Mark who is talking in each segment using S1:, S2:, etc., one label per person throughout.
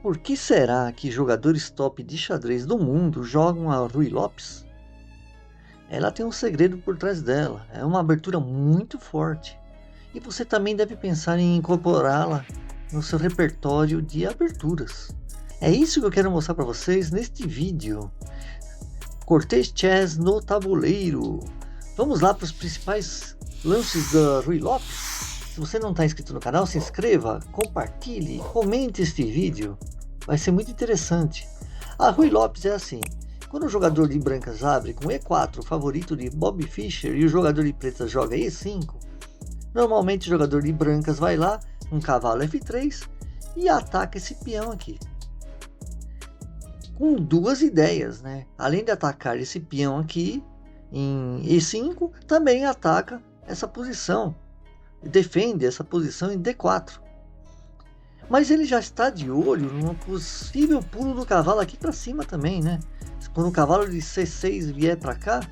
S1: Por que será que jogadores top de xadrez do mundo jogam a Ruy Lopes? Ela tem um segredo por trás dela, é uma abertura muito forte. E você também deve pensar em incorporá-la no seu repertório de aberturas. É isso que eu quero mostrar para vocês neste vídeo. Cortez Chess no tabuleiro. Vamos lá para os principais lances da Ruy Lopes. Se você não está inscrito no canal, se inscreva, compartilhe, comente este vídeo. Vai ser muito interessante. A Ruy Lopes é assim. Quando o jogador de brancas abre com E4, favorito de Bob Fischer, e o jogador de pretas joga E5, normalmente o jogador de brancas vai lá, um cavalo F3, e ataca esse peão aqui. Com duas ideias, né? Além de atacar esse peão aqui em E5, também ataca essa posição, defende essa posição em D4. Mas ele já está de olho num possível pulo do cavalo aqui para cima também, né? Quando o cavalo de C6 vier para cá,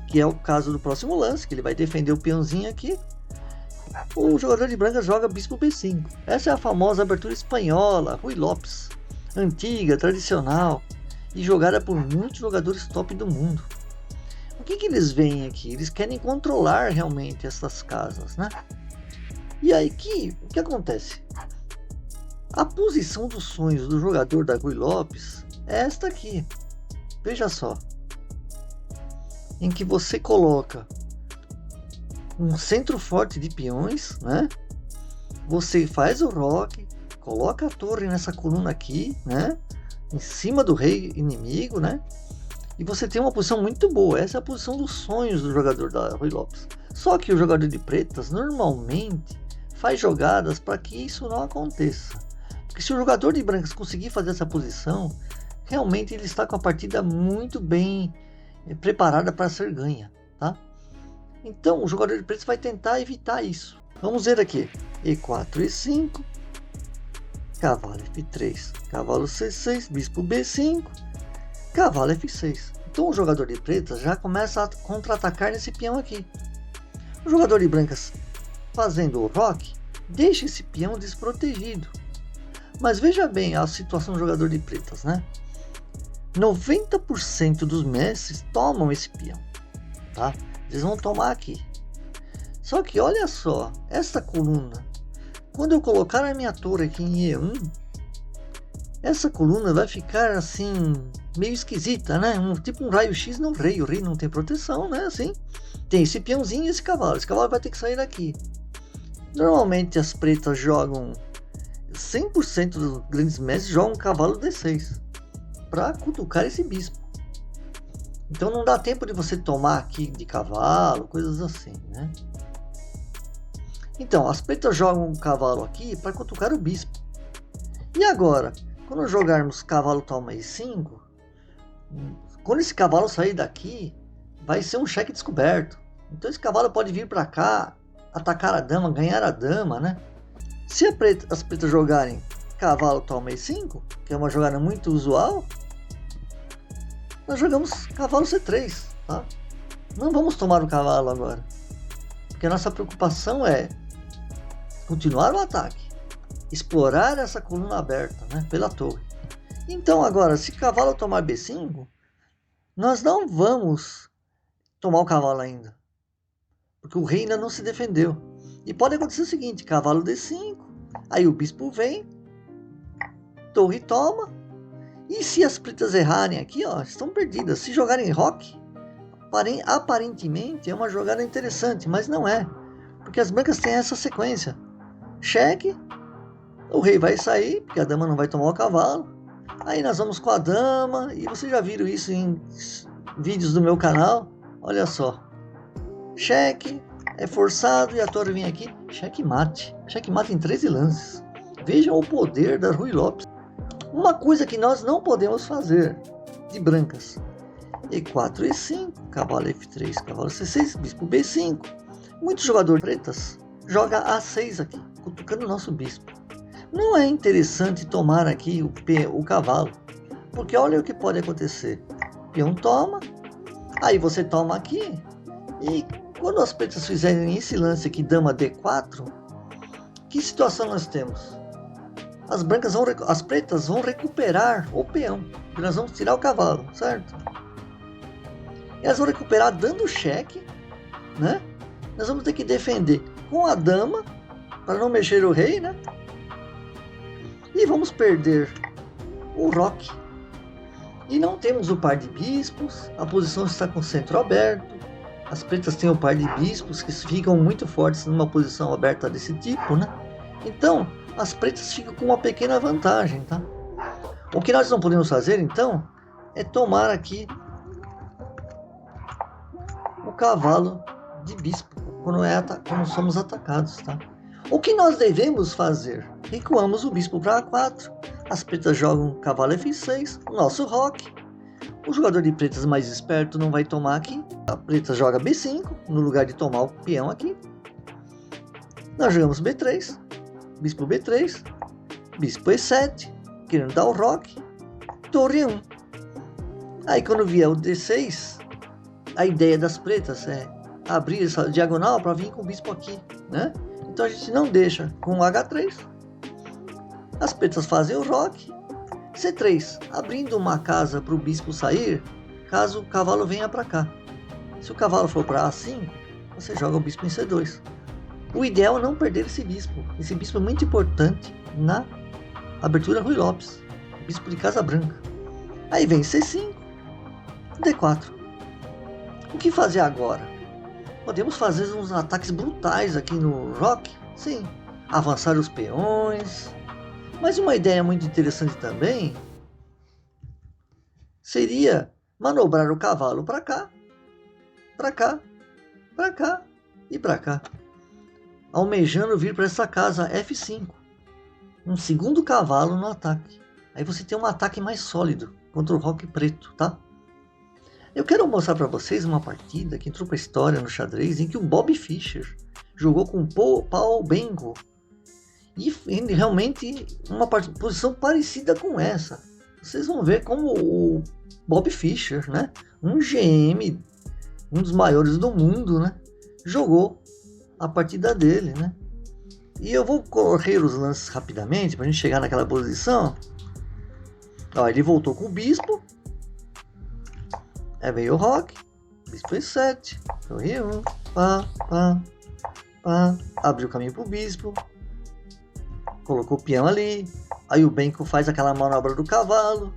S1: que é o caso do próximo lance, que ele vai defender o peãozinho aqui, o jogador de brancas joga bispo B5. Essa é a famosa abertura espanhola, Ruy Lopes, antiga, tradicional e jogada por muitos jogadores top do mundo. O que eles veem aqui? Eles querem controlar realmente essas casas, né? E aí o que acontece? A posição dos sonhos do jogador da Ruy Lopes é esta aqui. Veja só. Em que você coloca um centro forte de peões, né? Você faz o roque, coloca a torre nessa coluna aqui, né? Em cima do rei inimigo, né? E você tem uma posição muito boa. Essa é a posição dos sonhos do jogador da Ruy Lopes. Só que o jogador de pretas normalmente faz jogadas para que isso não aconteça. Porque se o jogador de brancas conseguir fazer essa posição, realmente ele está com a partida muito bem preparada para ser ganha, tá? Então o jogador de pretas vai tentar evitar isso. Vamos ver aqui: E4, E5, cavalo F3, cavalo C6, bispo B5, cavalo F6. Então o jogador de pretas já começa a contra-atacar nesse peão aqui. O jogador de brancas, fazendo o roque, deixa esse peão desprotegido. Mas veja bem a situação do jogador de pretas, né? 90% dos mestres tomam esse peão, tá? Eles vão tomar aqui. Só que olha só, essa coluna, quando eu colocar a minha torre aqui em E1, essa coluna vai ficar assim, meio esquisita, né? Tipo um raio-x no rei. O rei não tem proteção, né? Assim, tem esse peãozinho e esse cavalo. Esse cavalo vai ter que sair daqui. Normalmente as pretas jogam 100% dos grandes mestres jogam um cavalo D6 para cutucar esse bispo. Então não dá tempo de você tomar aqui de cavalo, coisas assim, né? Então as pretas jogam um cavalo aqui para cutucar o bispo. E agora, quando jogarmos cavalo toma E5, quando esse cavalo sair daqui, vai ser um cheque descoberto. Então esse cavalo pode vir para cá, atacar a dama, ganhar a dama, né? Se as pretas jogarem cavalo toma E5, que é uma jogada muito usual, nós jogamos cavalo C3, tá? Não vamos tomar o cavalo agora, porque a nossa preocupação é continuar o ataque, explorar essa coluna aberta, né, pela torre. Então agora, se cavalo tomar B5, nós não vamos tomar o cavalo ainda, porque o rei ainda não se defendeu. E pode acontecer o seguinte: cavalo D5, aí o bispo vem, torre toma, e se as pretas errarem aqui, ó, estão perdidas. Se jogarem roque, aparentemente é uma jogada interessante, mas não é, porque as brancas têm essa sequência: cheque, o rei vai sair, porque a dama não vai tomar o cavalo, aí nós vamos com a dama, e vocês já viram isso em vídeos do meu canal. Olha só, cheque, é forçado e a torre vem aqui, checkmate em 13 lances. Vejam o poder da Ruy Lopes. Uma coisa que nós não podemos fazer de brancas: E4, E5, cavalo F3, cavalo C6, bispo B5. Muitos jogadores pretas jogam A6 aqui, cutucando o nosso bispo. Não é interessante tomar aqui o cavalo, porque olha o que pode acontecer: peão toma, aí você toma aqui, e quando as pretas fizerem esse lance aqui, dama D4, que situação nós temos? as pretas vão recuperar o peão. E nós vamos tirar o cavalo, certo? E elas vão recuperar dando cheque, né? Nós vamos ter que defender com a dama, para não mexer o rei, né? E vamos perder o roque. E não temos o par de bispos, a posição está com o centro aberto. As pretas têm o par de bispos, que ficam muito fortes numa posição aberta desse tipo, né? Então, as pretas ficam com uma pequena vantagem, tá? O que nós não podemos fazer, então, é tomar aqui o cavalo de bispo, quando somos atacados, tá? O que nós devemos fazer? Recuamos o bispo para A4, as pretas jogam cavalo F6, o nosso roque. O jogador de pretas mais esperto não vai tomar aqui, a preta joga B5, no lugar de tomar o peão aqui. Nós jogamos B3, bispo B3, bispo E7, querendo dar o roque, torre 1. Aí quando vier o D6, a ideia das pretas é abrir essa diagonal para vir com o bispo aqui, né? Então a gente não deixa com o H3. As pretas fazem o roque. C3, abrindo uma casa para o bispo sair, caso o cavalo venha para cá. Se o cavalo for para A5, você joga o bispo em C2. O ideal é não perder esse bispo. Esse bispo é muito importante na abertura Ruy Lopes. Bispo de Casa Branca. Aí vem C5, D4. O que fazer agora? Podemos fazer uns ataques brutais aqui no roque? Sim. Avançar os peões. Mas uma ideia muito interessante também seria manobrar o cavalo para cá, para cá, para cá e para cá, almejando vir para essa casa F5. Um segundo cavalo no ataque. Aí você tem um ataque mais sólido contra o roque preto, tá? Eu quero mostrar para vocês uma partida que entrou para a história no xadrez em que o Bob Fischer jogou com Paul Bengo. E realmente uma posição parecida com essa. Vocês vão ver como o Bob Fischer, né, um GM, um dos maiores do mundo, né, jogou a partida dele, né? E eu vou correr os lances rapidamente para a gente chegar naquela posição. Ó, ele voltou com o bispo. Aí veio o roque. Bispo E7. Torre 1. Pá, pá, pá. Abriu o caminho para o bispo. Colocou o peão ali. Aí o Benko faz aquela manobra do cavalo.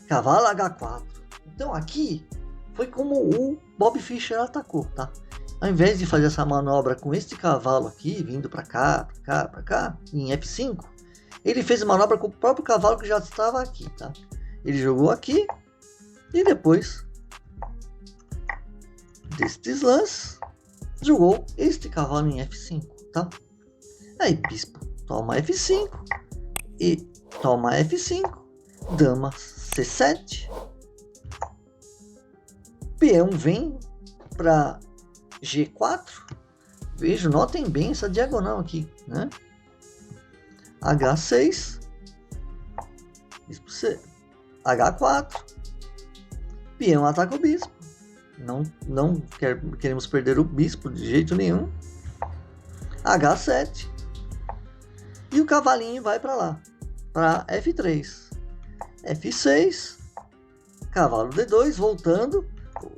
S1: Cavalo H4. Então aqui foi como o Bob Fischer atacou, tá? Ao invés de fazer essa manobra com este cavalo aqui, vindo para cá, para cá, para cá, em F5, ele fez a manobra com o próprio cavalo que já estava aqui, tá? Ele jogou aqui e depois destes lances, jogou este cavalo em F5, tá? Aí bispo toma F5 e toma F5, dama C7, peão vem para G4. Veja, notem bem essa diagonal aqui, né? H6, bispo C, H4, peão ataca o bispo. Não queremos perder o bispo de jeito nenhum. H7 e o cavalinho vai para lá, para F3, F6, cavalo D2, voltando.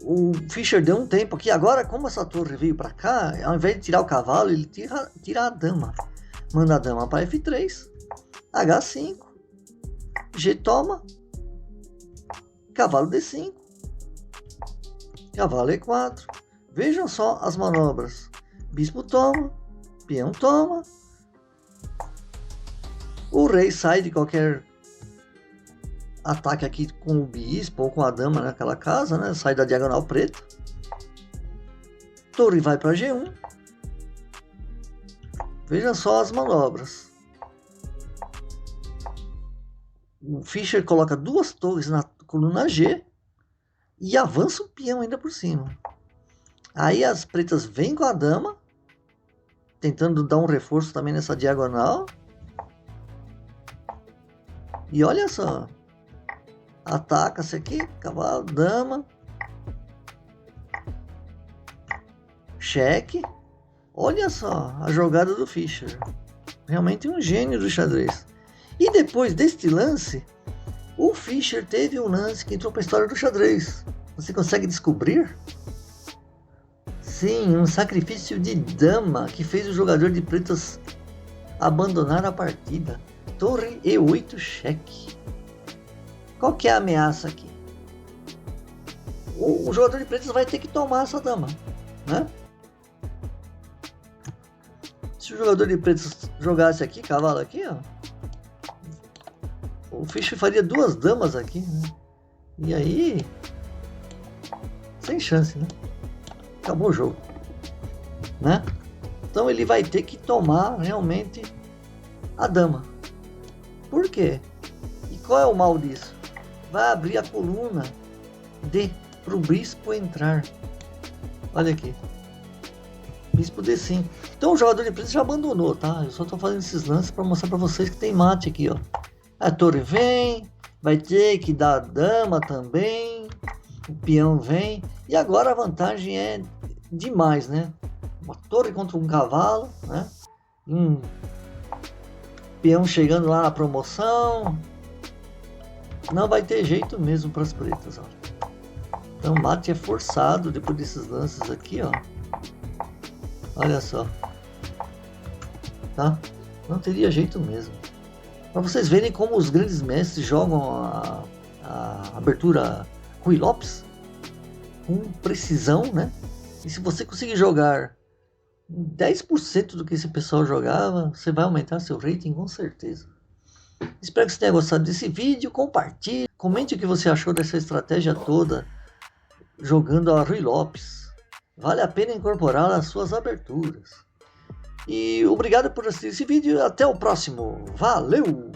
S1: O Fischer deu um tempo aqui. Agora, como essa torre veio para cá, ao invés de tirar o cavalo, ele tira a dama. Manda a dama para F3, H5, G toma, cavalo D5, cavalo E4. Vejam só as manobras. Bispo toma, peão toma. O rei sai de qualquer ataque aqui com o bispo ou com a dama naquela casa, né? Sai da diagonal preta. Torre vai para G1. Veja só as manobras. O Fischer coloca duas torres na coluna G e avança o peão ainda por cima. Aí as pretas vêm com a dama, tentando dar um reforço também nessa diagonal. E olha só. Ataca-se aqui, cavalo, dama, cheque. Olha só a jogada do Fischer. Realmente um gênio do xadrez. E depois deste lance, o Fischer teve um lance que entrou para a história do xadrez. Você consegue descobrir? Sim, um sacrifício de dama que fez o jogador de pretas abandonar a partida. Torre E8 cheque. Qual que é a ameaça aqui? O jogador de pretas vai ter que tomar essa dama, né? Se o jogador de pretas jogasse aqui, cavalo aqui, ó, o Fischer faria 2 damas aqui, né? E aí, sem chance, né? Acabou o jogo, né? Então ele vai ter que tomar realmente a dama. Por quê? E qual é o mal disso? Vai abrir a coluna D para o bispo entrar. Olha aqui. Bispo D5. Então o jogador de preto já abandonou, tá? Eu só estou fazendo esses lances para mostrar para vocês que tem mate aqui, ó. A torre vem, vai ter que dar dama também. O peão vem. E agora a vantagem é demais, né? Uma torre contra um cavalo, né? Um peão chegando lá na promoção. Não vai ter jeito mesmo para as pretas, ó. Então o mate é forçado depois desses lances aqui, ó. Olha só. Tá? Não teria jeito mesmo. Para vocês verem como os grandes mestres jogam a abertura Ruy Lopes com precisão, né? E se você conseguir jogar 10% do que esse pessoal jogava, você vai aumentar seu rating com certeza. Espero que você tenha gostado desse vídeo. Compartilhe, comente o que você achou dessa estratégia toda jogando a Ruy Lopes. Vale a pena incorporá-la às suas aberturas. E obrigado por assistir esse vídeo. Até o próximo. Valeu!